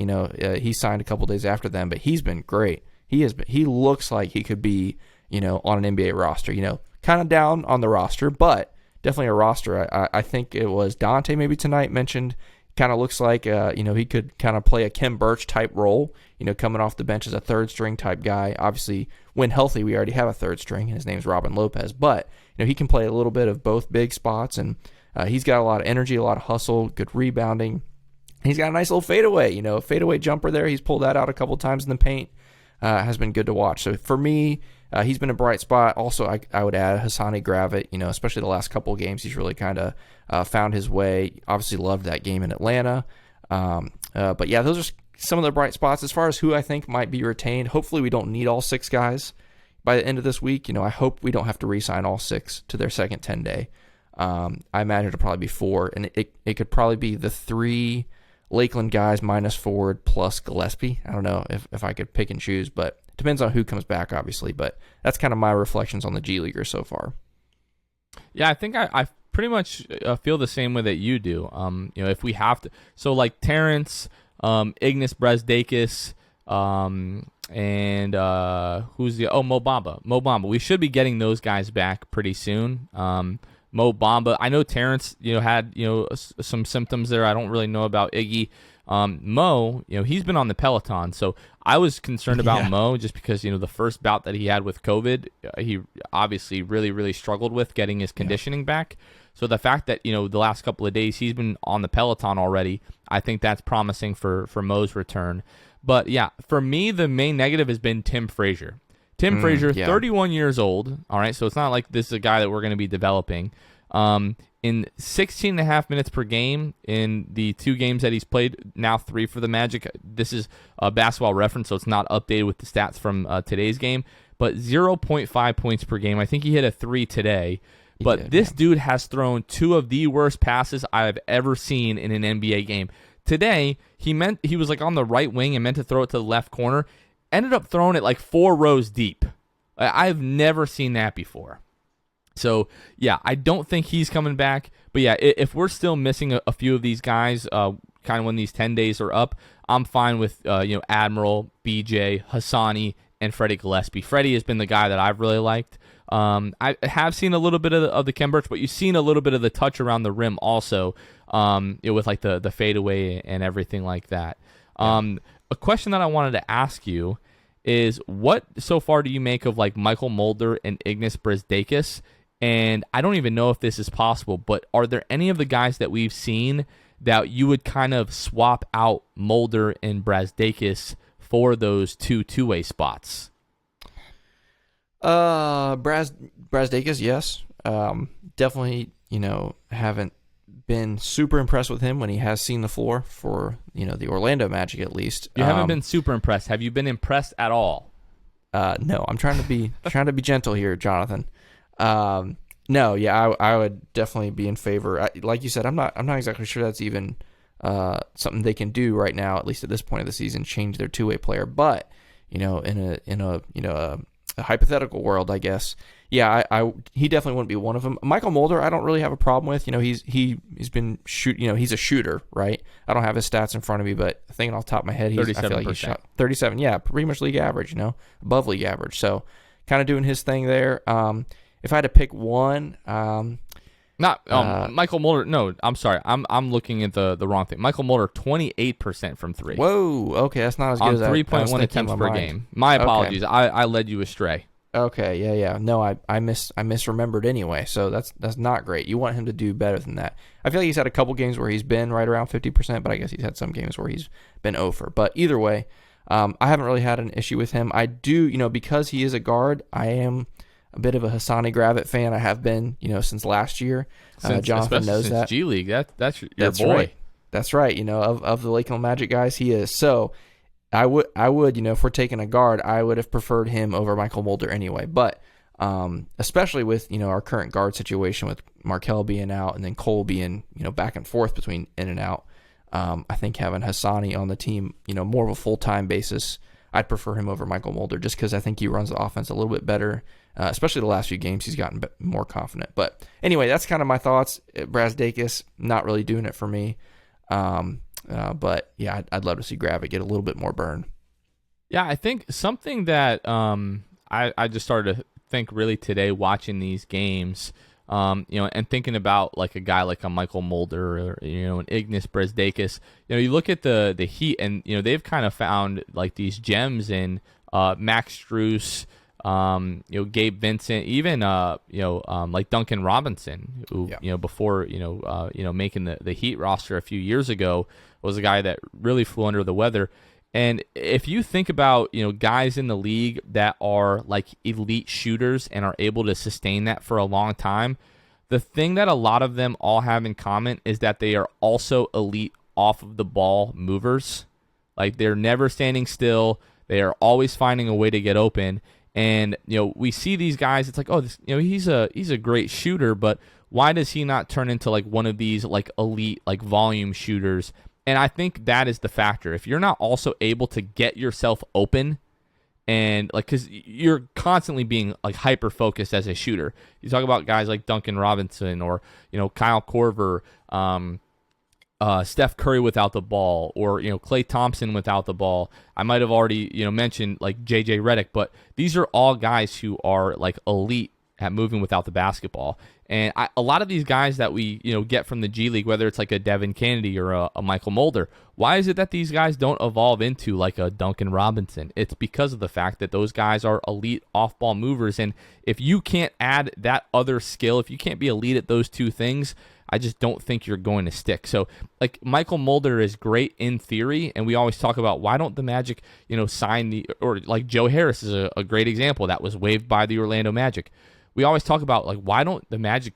He signed a couple days after them, but he's been great. He looks like he could be, on an NBA roster, kind of down on the roster, but definitely a roster. I think it was Dante maybe tonight mentioned, kind of looks like, he could kind of play a Kim Birch type role, coming off the bench as a third string type guy. Obviously, when healthy, we already have a third string, and his name's Robin Lopez. But, he can play a little bit of both big spots, and he's got a lot of energy, a lot of hustle, good rebounding. He's got a nice little fadeaway, a fadeaway jumper there. He's pulled that out a couple times in the paint. Has been good to watch. So for me, he's been a bright spot. Also, I would add Hassani Gravett, especially the last couple of games. He's really kind of found his way. Obviously loved that game in Atlanta. But yeah, those are some of the bright spots. As far as who I think might be retained, hopefully we don't need all 6 guys by the end of this week. I hope we don't have to re-sign all 6 to their second 10-day. I imagine it'll probably be 4, and it could probably be the 3 Lakeland guys minus Ford plus Gillespie. I don't know if I could pick and choose, but it depends on who comes back, obviously. But that's kind of my reflections on the G Leaguer so far. Yeah, I think I pretty much feel the same way that you do. If we have to, so like Terrence, Ignis Brazdeikis, and who's the Mo Bamba. We should be getting those guys back pretty soon. Mo Bamba, I know Terrence, had some symptoms there. I don't really know about Iggy. Mo, he's been on the Peloton, so I was concerned about Mo just because the first bout that he had with COVID, he obviously really, really struggled with getting his conditioning back. So the fact that the last couple of days he's been on the Peloton already, I think that's promising for Mo's return. But yeah, for me the main negative has been Tim Frazier. Tim Frazier, 31 years old. All right, so it's not like this is a guy that we're going to be developing. In 16.5 minutes per game in the 2 games that he's played, now 3 for the Magic. This is a Basketball Reference, so it's not updated with the stats from today's game. But 0.5 points per game. I think he hit a 3 today. But this dude has thrown 2 of the worst passes I've ever seen in an NBA game. Today, he was on the right wing and meant to throw it to the left corner. Ended up throwing it 4 rows deep. I've never seen that before. So, yeah, I don't think he's coming back. But, yeah, if we're still missing a few of these guys kind of when these 10 days are up, I'm fine with, Admiral, BJ, Hassani, and Freddie Gillespie. Freddie has been the guy that I've really liked. I have seen a little bit of the Ken Birch, but you've seen a little bit of the touch around the rim also with, the fadeaway and everything like that. A question that I wanted to ask you is, what so far do you make of Michael Mulder and Ignis Brazdeikis? And I don't even know if this is possible, but are there any of the guys that we've seen that you would kind of swap out Mulder and Brazdeikis for those two-way spots? Brazdeikis, yes. Definitely, haven't been super impressed with him when he has seen the floor for, the Orlando Magic at least. You haven't been super impressed. Have you been impressed at all? No, I'm trying to be gentle here, Jonathan. No, yeah, I would definitely be in favor. Like you said, I'm not exactly sure that's even something they can do right now, at least at this point of the season, change their two-way player. But in a hypothetical world, I guess, he definitely wouldn't be one of them. Michael Mulder, I don't really have a problem with. He's been he's a shooter, right? I don't have his stats in front of me, but thinking off the top of my head, I feel like he's shot 37. Yeah, pretty much league average, above league average. So kind of doing his thing there. If I had to pick one, Michael Mulder. No, I'm sorry. I'm looking at the wrong thing. Michael Mulder, 28% from three. Whoa. Okay, that's not as good as 3.1 attempts per game. My apologies. Okay. I led you astray. Okay. Yeah. No, I misremembered anyway. So that's not great. You want him to do better than that. I feel like he's had a couple games where he's been right around 50%, but I guess he's had some games where he's been over. But either way, I haven't really had an issue with him. I do, because he is a guard, I am a bit of a Hassani Gravett fan. I have been, since last year. Jonathan knows that. G League, that's your boy. Right. That's right. Of the Lakeland Magic guys, he is. So I would, if we're taking a guard, I would have preferred him over Michael Mulder anyway. But especially with our current guard situation with Markelle being out and then Cole being back and forth between in and out, I think having Hassani on the team, more of a full-time basis, I'd prefer him over Michael Mulder just because I think he runs the offense a little bit better. Especially the last few games, he's gotten more confident. But anyway, that's kind of my thoughts. Brazdeikis, not really doing it for me. But yeah, I'd love to see Gravett get a little bit more burn. Yeah, I think something that I just started to think really today watching these games, and thinking about like a guy like a Michael Mulder or an Ignas Brazdeikis. You look at the Heat, and they've kind of found like these gems in Max Strus. Gabe Vincent, even like Duncan Robinson, who before making the Heat roster a few years ago, was a guy that really flew under the weather. And if you think about guys in the league that are like elite shooters and are able to sustain that for a long time, the thing that a lot of them all have in common is that they are also elite off of the ball movers. Like they're never standing still. They are always finding a way to get open. And we see these guys. It's like, he's a great shooter, but why does he not turn into like one of these like elite like volume shooters? And I think that is the factor. If you're not also able to get yourself open, and like because you're constantly being like hyper focused as a shooter. You talk about guys like Duncan Robinson or Kyle Korver, Steph Curry without the ball, or Klay Thompson without the ball. I might have already mentioned like JJ Redick, but these are all guys who are like elite at moving without the basketball. And a lot of these guys that we get from the G League, whether it's like a Devin Kennedy or a Michael Mulder, why is it that these guys don't evolve into like a Duncan Robinson? It's because of the fact that those guys are elite off-ball movers. And if you can't add that other skill, if you can't be elite at those two things, I just don't think you're going to stick. So, like, Michael Mulder is great in theory, and we always talk about why don't the Magic, sign or like Joe Harris is a great example that was waived by the Orlando Magic. We always talk about, like, why don't the Magic,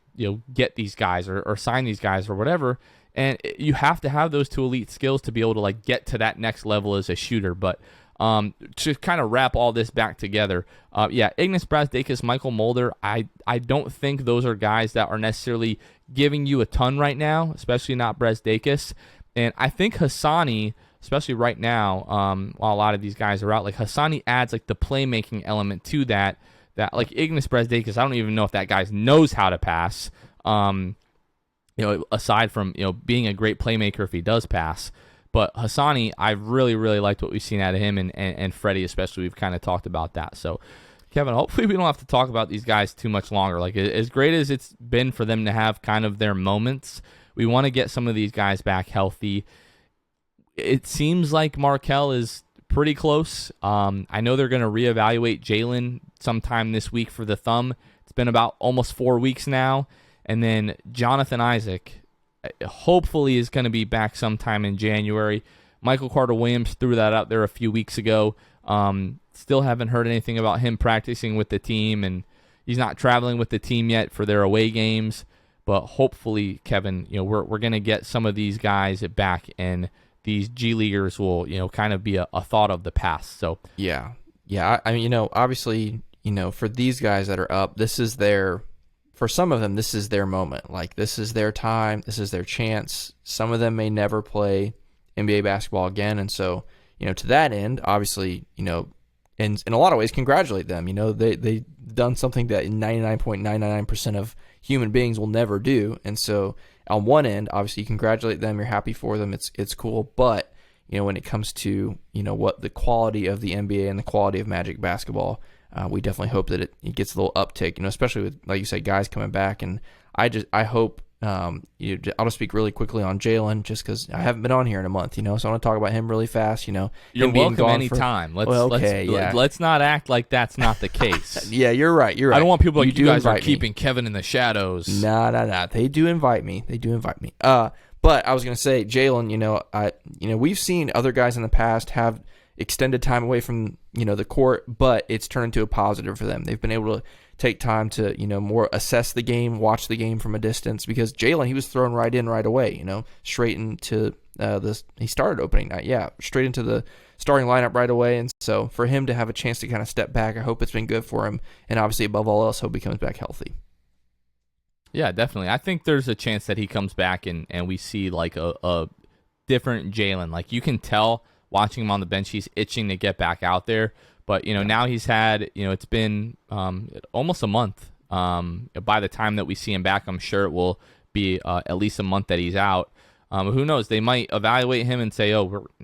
get these guys or sign these guys or whatever, and you have to have those two elite skills to be able to, like, get to that next level as a shooter. But to kind of wrap all this back together, Ignas Brazdeikis, Michael Mulder, I don't think those are guys that are necessarily giving you a ton right now, especially not Brazdeikis. And I think Hassani, especially right now, while a lot of these guys are out, like Hassani adds like the playmaking element to that like Ignas Brazdeikis, I don't even know if that guy knows how to pass. Aside from being a great playmaker if he does pass. But Hassani, I've really, really liked what we've seen out of him, and Freddie especially. We've kind of talked about that. So, Kevin, hopefully we don't have to talk about these guys too much longer. Like, as great as it's been for them to have kind of their moments, we want to get some of these guys back healthy. It seems like Markelle is pretty close. I know they're going to reevaluate Jalen sometime this week for the thumb. It's been about almost 4 weeks now. And then Jonathan Isaac hopefully is going to be back sometime in January. Michael Carter-Williams threw that out there a few weeks ago. Still haven't heard anything about him practicing with the team, and he's not traveling with the team yet for their away games. But hopefully, Kevin, we're going to get some of these guys back, and these G Leaguers will, kind of be a thought of the past. So yeah. I mean, obviously, for these guys that are up, this is their for some of them, this is their moment. Like, this is their time. This is their chance. Some of them may never play NBA basketball again. And so, to that end, obviously, in a lot of ways, congratulate them. They've done something that 99.999% of human beings will never do. And so on one end, obviously, you congratulate them. You're happy for them. It's cool. But, when it comes to, what the quality of the NBA and the quality of Magic basketball, we definitely hope that it gets a little uptick, especially with, like you said, guys coming back. And I hope, I'll just speak really quickly on Jalen, just because I haven't been on here in a month, so I want to talk about him really fast. You're welcome anytime. Let's not act like that's not the case. Yeah, you're right. I don't want people like you guys are keeping Kevin in the shadows. Nah. They do invite me. But I was gonna say, Jalen, we've seen other guys in the past have extended time away from the court, but it's turned into a positive for them. They've been able to take time to more assess the game, watch the game from a distance, because Jalen, he was thrown right in right away, straight into he started opening night, straight into the starting lineup right away. And so for him to have a chance to kind of step back, I hope it's been good for him, and obviously above all else, hope he comes back healthy. Yeah, definitely. I think there's a chance that he comes back and we see like a different Jalen. Like, you can tell watching him on the bench, he's itching to get back out there. But, now he's had, it's been almost a month. By the time that we see him back, I'm sure it will be at least a month that he's out. Who knows? They might evaluate him and say,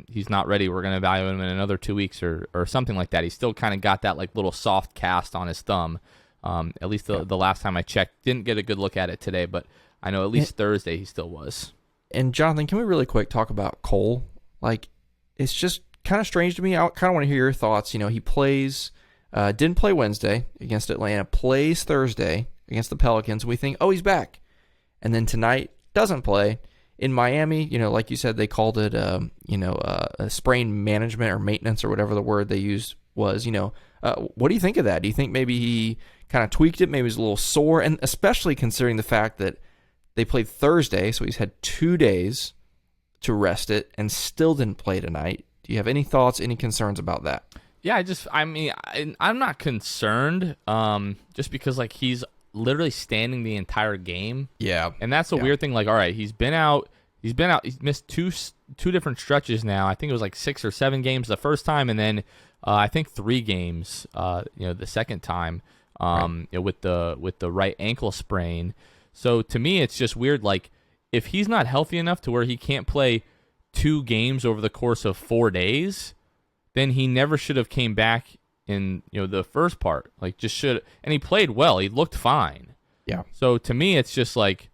he's not ready. We're going to evaluate him in another 2 weeks or something like that. He's still kind of got that like little soft cast on his thumb. At least the last time I checked. Didn't get a good look at it today, but I know at least Thursday he still was. And Jonathan, can we really quick talk about Cole? Like, it's just kind of strange to me. I kind of want to hear your thoughts. He plays, didn't play Wednesday against Atlanta, plays Thursday against the Pelicans. We think, he's back. And then tonight, doesn't play. In Miami, like you said, they called it, a sprain management or maintenance or whatever the word they used was. What do you think of that? Do you think maybe he kind of tweaked it? Maybe he was a little sore, and especially considering the fact that they played Thursday, so he's had 2 days to rest it and still didn't play tonight. Do you have any thoughts, any concerns about that? Yeah, I'm not concerned, just because like he's literally standing the entire game. Yeah. And that's a weird thing. Like, all right, he's missed two different stretches now. I think it was like 6 or 7 games the first time, and then I think 3 games, the second time, with the right ankle sprain. So to me, it's just weird. Like, if he's not healthy enough to where he can't play 2 games over the course of 4 days, then he never should have came back in the first part. Like, just should. And he played well. He looked fine. Yeah. So to me, it's just like,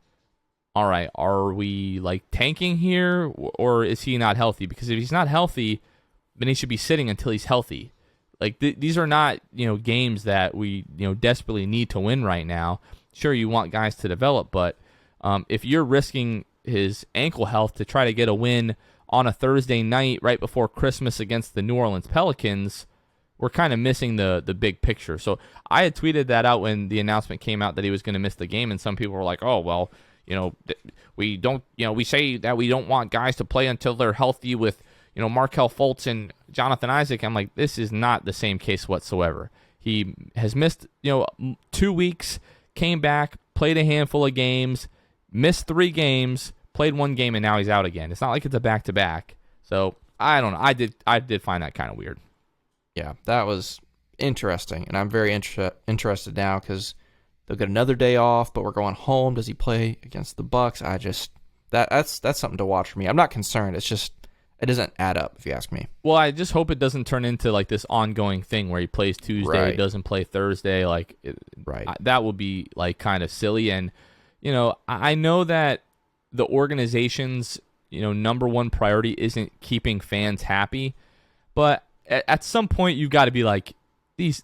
all right, are we like tanking here, or is he not healthy? Because if he's not healthy, then he should be sitting until he's healthy. Like, these are not games that we desperately need to win right now. Sure, you want guys to develop, but if you're risking his ankle health to try to get a win on a Thursday night right before Christmas against the New Orleans Pelicans, we're kind of missing the big picture. So I had tweeted that out when the announcement came out that he was going to miss the game, and some people were like, oh, well, we don't, we say that we don't want guys to play until they're healthy with, Markelle Fultz and Jonathan Isaac. I'm like, this is not the same case whatsoever. He has missed, 2 weeks, came back, played a handful of games, missed 3 games, played 1 game, and now he's out again. It's not like it's a back-to-back. So I don't know. I did find that kind of weird. Yeah, that was interesting, and I'm very interested now because they'll get another day off, but we're going home. Does he play against the Bucks? That's something to watch for me. I'm not concerned. It's just it doesn't add up, if you ask me. Well, I just hope it doesn't turn into like this ongoing thing where he plays Tuesday, doesn't play Thursday. Like, that would be like kind of silly. And I know that the organization's number one priority isn't keeping fans happy, but at some point you've got to be like, these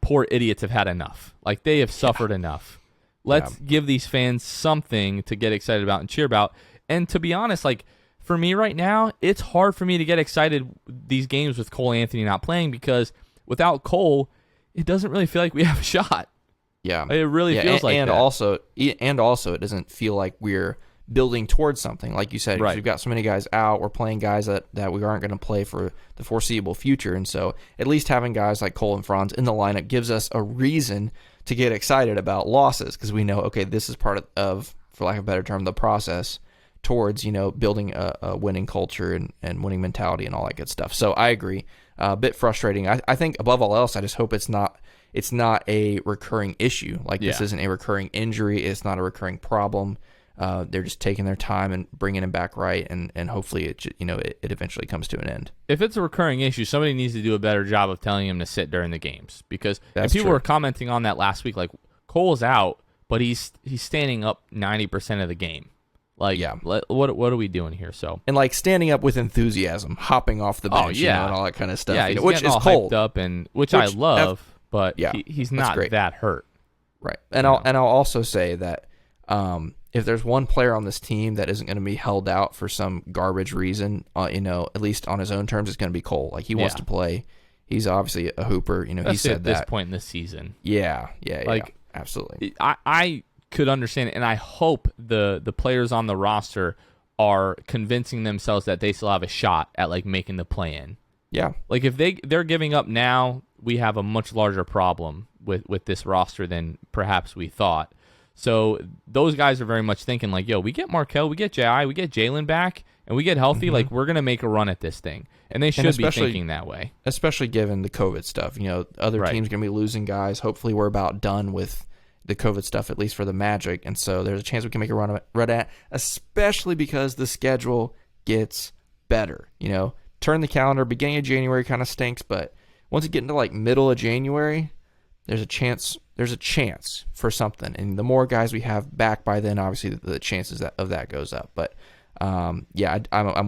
poor idiots have had enough. Like, they have suffered enough. Let's give these fans something to get excited about and cheer about. And to be honest, like, for me right now, it's hard for me to get excited these games with Cole Anthony not playing, because without Cole, it doesn't really feel like we have a shot. Yeah. It really feels like that. And also, it doesn't feel like we're building towards something, like you said. 'Cause Right. we've got so many guys out. We're playing guys that we aren't going to play for the foreseeable future. And so at least having guys like Cole and Franz in the lineup gives us a reason to get excited about losses, because we know, okay, this is part of, for lack of a better term, the process towards, building a winning culture and winning mentality and all that good stuff. So I agree. A bit frustrating. I think above all else, I just hope it's not a recurring issue. Like, this isn't a recurring injury. It's not a recurring problem. They're just taking their time and bringing him back right, and hopefully it eventually comes to an end. If it's a recurring issue, somebody needs to do a better job of telling him to sit during the games, because people were commenting on that last week. Like, Cole's out, but he's standing up 90% of the game. Like, what are we doing here? So, and like standing up with enthusiasm, hopping off the bench, and all that kind of stuff. Yeah, which is all cold hyped up, and which I love, but he's not that hurt. Right. And I'll also say that if there's one player on this team that isn't going to be held out for some garbage reason, at least on his own terms, it's going to be Cole. Like, he wants to play. He's obviously a hooper. He said at this point in the season. Yeah, absolutely. I could understand it, and I hope the players on the roster are convincing themselves that they still have a shot at, like, making the play-in. Yeah. Like, if they're giving up now, we have a much larger problem with this roster than perhaps we thought. So those guys are very much thinking, like, yo, we get Markel, we get J.I., we get Jalen back, and we get healthy, like, we're going to make a run at this thing. And they should be thinking that way. Especially given the COVID stuff. Other teams are going to be losing guys. Hopefully we're about done with the COVID stuff, at least for the Magic. And so there's a chance we can make a run at, especially because the schedule gets better. Turn the calendar, beginning of January kind of stinks, but once you get into, like, middle of January, there's a chance for something. And the more guys we have back by then, obviously the chances of that goes up. But I'm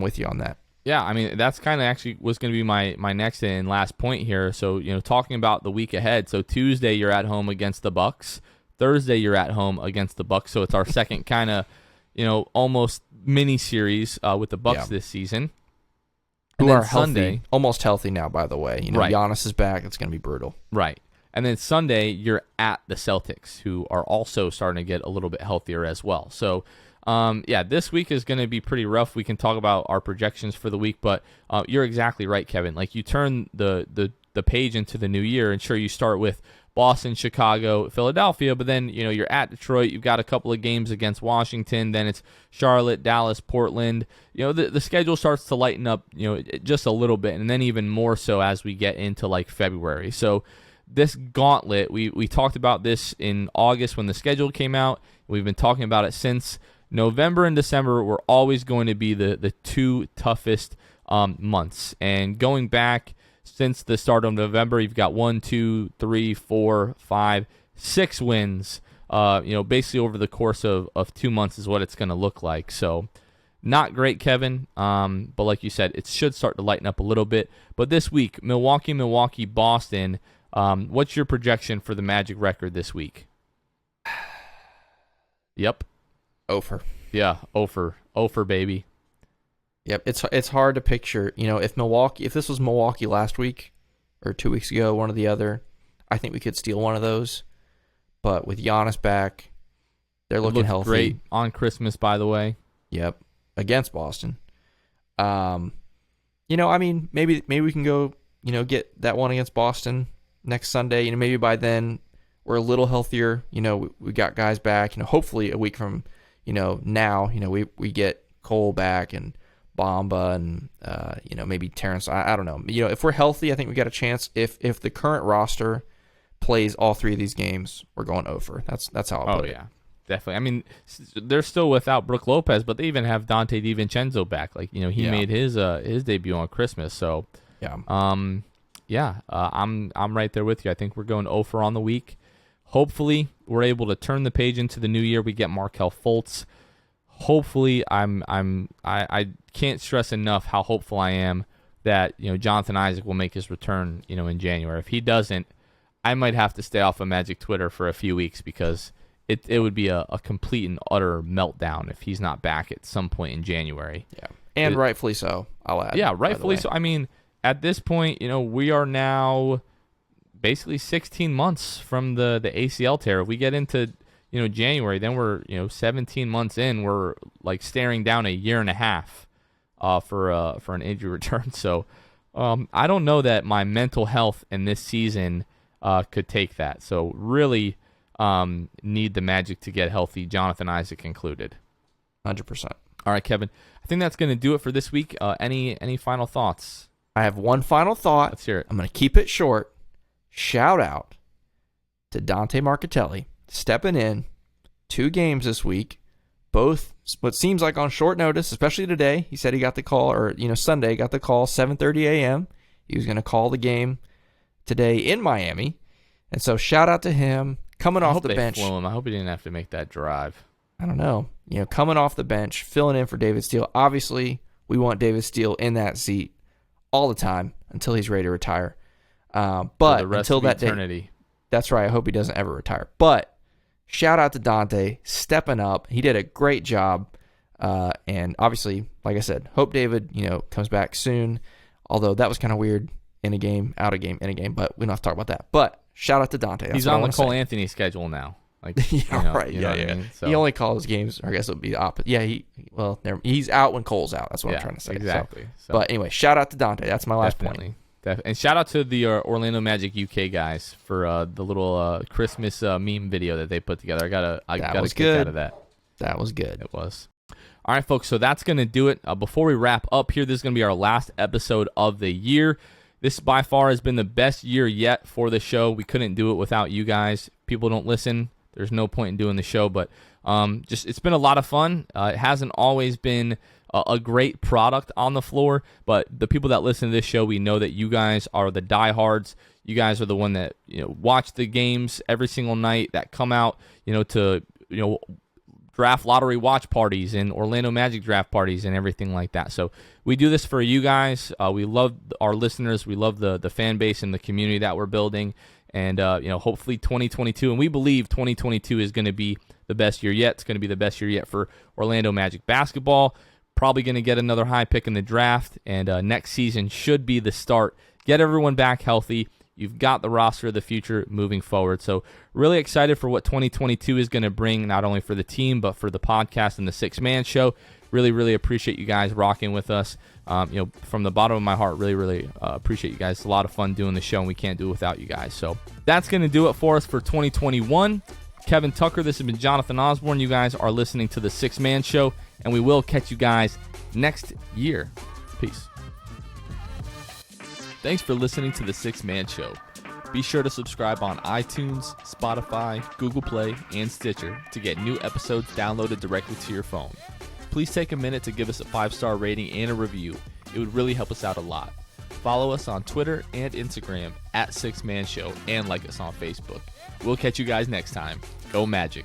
with you on that. Yeah, I mean, that's kind of actually was going to be my next and last point here. So, talking about the week ahead. So Tuesday you're at home against the Bucks. Thursday you're at home against the Bucks. So it's our second kind of, almost mini series with the Bucks this season. Who are healthy, almost healthy now, by the way. Right. Giannis is back. It's going to be brutal. Right. And then Sunday, you're at the Celtics, who are also starting to get a little bit healthier as well. So, this week is going to be pretty rough. We can talk about our projections for the week, but you're exactly right, Kevin. Like, you turn the page into the new year, and sure, you start with Boston, Chicago, Philadelphia, but then, you're at Detroit. You've got a couple of games against Washington. Then it's Charlotte, Dallas, Portland. The schedule starts to lighten up, just a little bit, and then even more so as we get into, like, February. So this gauntlet, we talked about this in August when the schedule came out. We've been talking about it since. November and December were always going to be the two toughest months. And going back since the start of November, you've got 1, 2, 3, 4, 5, 6 wins. Basically over the course of 2 months is what it's going to look like. So not great, Kevin. But like you said, it should start to lighten up a little bit. But this week, Milwaukee, Boston. What's your projection for the Magic record this week? Yep. Over. Yeah, over, baby. Yep, it's hard to picture. If this was Milwaukee last week or 2 weeks ago, one or the other, I think we could steal one of those. But with Giannis back, they're looking healthy. Great on Christmas, by the way. Yep, against Boston. Maybe we can go, get that one against Boston next Sunday. Maybe by then we're a little healthier. We got guys back. Hopefully a week from now. We get Cole back and Bamba and maybe Terrence. I don't know. If we're healthy, I think we got a chance. If the current roster plays all three of these games, we're going over. That's how I'll put it. Oh yeah, definitely. I mean, they're still without Brook Lopez, but they even have Dante DiVincenzo back. Like, he made his debut on Christmas. So I'm right there with you. I think we're going over on the week. Hopefully, we're able to turn the page into the new year. We get Markel Fultz. Hopefully, I can't stress enough how hopeful I am that Jonathan Isaac will make his return in January. If he doesn't, I might have to stay off of Magic Twitter for a few weeks, because it would be a complete and utter meltdown if he's not back at some point in January. Yeah, and rightfully so, I'll add. Yeah, rightfully so. I mean, at this point, we are now basically 16 months from the ACL tear. If we get into January. Then we're 17 months in. We're like staring down a year and a half for an injury return. So I don't know that my mental health in this season could take that. So really need the Magic to get healthy, Jonathan Isaac included. 100%. All right, Kevin. I think that's going to do it for this week. Any final thoughts? I have one final thought. Let's hear it. I'm going to keep it short. Shout out to Dante Marchitelli stepping in 2 games this week, both what seems like on short notice, especially today. He said he got the call, or Sunday got the call 7:30 a.m. He was going to call the game today in Miami, and so shout out to him coming off the bench. Flew him. I hope he didn't have to make that drive. I don't know. Coming off the bench, filling in for David Steele. Obviously, we want David Steele in that seat all the time until he's ready to retire. But until that day, that's right. I hope he doesn't ever retire. But shout out to Dante stepping up. He did a great job. And obviously, like I said, hope David, comes back soon. Although that was kind of weird in a game, out of game, in a game. But we don't have to talk about that. But shout out to Dante. That's he's on the Cole Anthony schedule now. Like, right. Yeah. I mean? So. He only calls games, or I guess it would be the opposite. Yeah, he's out when Cole's out. That's what I'm trying to say. Exactly. So. But anyway, shout out to Dante. That's my last point. And shout out to the Orlando Magic UK guys for the little Christmas meme video that they put together. I got a kick out of that. That was good. It was. All right, folks. So that's going to do it. Before we wrap up here, this is going to be our last episode of the year. This by far has been the best year yet for the show. We couldn't do it without you guys. People don't listen. There's no point in doing the show, but it's been a lot of fun. It hasn't always been a great product on the floor, but the people that listen to this show, we know that you guys are the diehards. You guys are the one that watch the games every single night, that come out to draft lottery watch parties and Orlando Magic draft parties and everything like that. So we do this for you guys. We love our listeners. We love the fan base and the community that we're building. And, hopefully 2022, and we believe 2022 is going to be the best year yet. It's going to be the best year yet for Orlando Magic basketball. Probably going to get another high pick in the draft, and next season should be the start. Get everyone back healthy. You've got the roster of the future moving forward. So really excited for what 2022 is going to bring, not only for the team, but for the podcast and the Six Man Show. Really, really appreciate you guys rocking with us. From the bottom of my heart, really, really appreciate you guys. It's a lot of fun doing the show, and we can't do it without you guys. So that's going to do it for us for 2021. Kevin Tucker, this has been Jonathan Osborne. You guys are listening to the Six Man Show, and we will catch you guys next year. Peace. Thanks for listening to the Six Man Show. Be sure to subscribe on iTunes, Spotify, Google Play, and Stitcher to get new episodes downloaded directly to your phone. Please take a minute to give us a 5-star rating and a review. It would really help us out a lot. Follow us on Twitter and Instagram @Six Man Show, and like us on Facebook. We'll catch you guys next time. Go Magic.